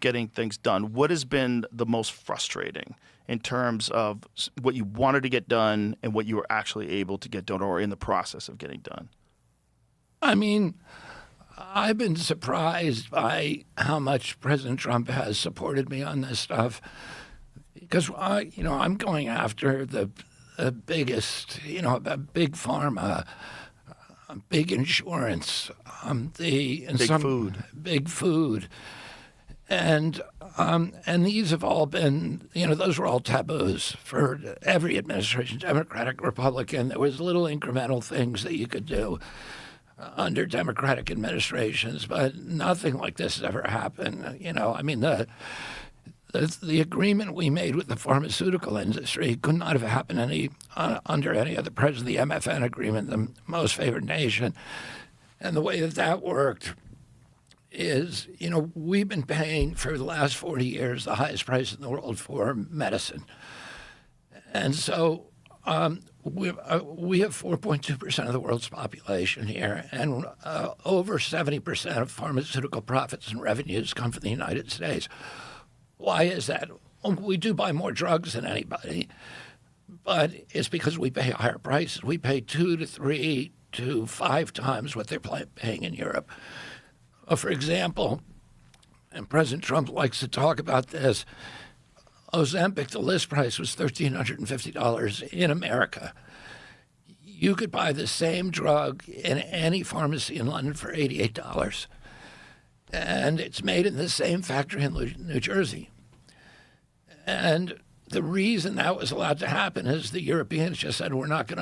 getting things done, what has been the most frustrating in terms of what you wanted to get done and what you were actually able to get done or in the process of getting done? I mean, I've been surprised by how much President Trump has supported me on this stuff because I'm going after the biggest, big pharma, big insurance, big food, and these have all been, those were all taboos for every administration, Democratic, Republican. There was little incremental things that you could do under Democratic administrations, but nothing like this has ever happened. I mean, the agreement we made with the pharmaceutical industry could not have happened under any other president. The MFN agreement, the most favored nation, and the way that worked is, we've been paying for the last 40 years the highest price in the world for medicine, and so we have 4.2% of the world's population here, and over 70% of pharmaceutical profits and revenues come from the United States. Why is that? Well, we do buy more drugs than anybody, but it's because we pay higher prices. We pay 2 to 3 to 5 times what they're paying in Europe. For example, and President Trump likes to talk about this, Ozempic, the list price was $1,350 in America. You could buy the same drug in any pharmacy in London for $88. And it's made in the same factory in New Jersey. And the reason that was allowed to happen is the Europeans just said, we're not going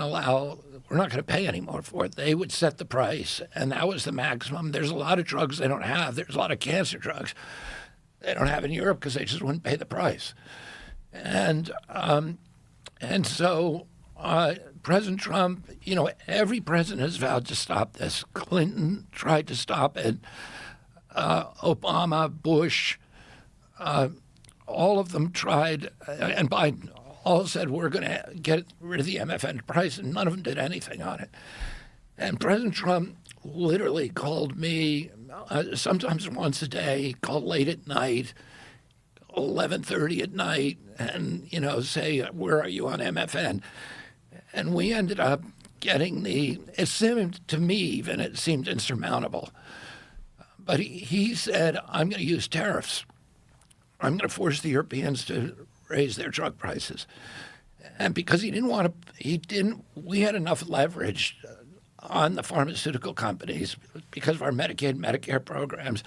to pay anymore for it. They would set the price, and that was the maximum. There's a lot of drugs they don't have. There's a lot of cancer drugs they don't have in Europe because they just wouldn't pay the price. And so President Trump, every president has vowed to stop this. Clinton tried to stop it. Obama, Bush, all of them tried, and Biden all said we're going to get rid of the MFN price, and none of them did anything on it. And President Trump literally called me sometimes once a day, called late at night, 11:30 at night, and say, where are you on MFN? And we ended up getting it seemed to me even, it seemed insurmountable. But he said, I'm going to use tariffs. I'm going to force the Europeans to raise their drug prices. And because we had enough leverage on the pharmaceutical companies because of our Medicaid and Medicare programs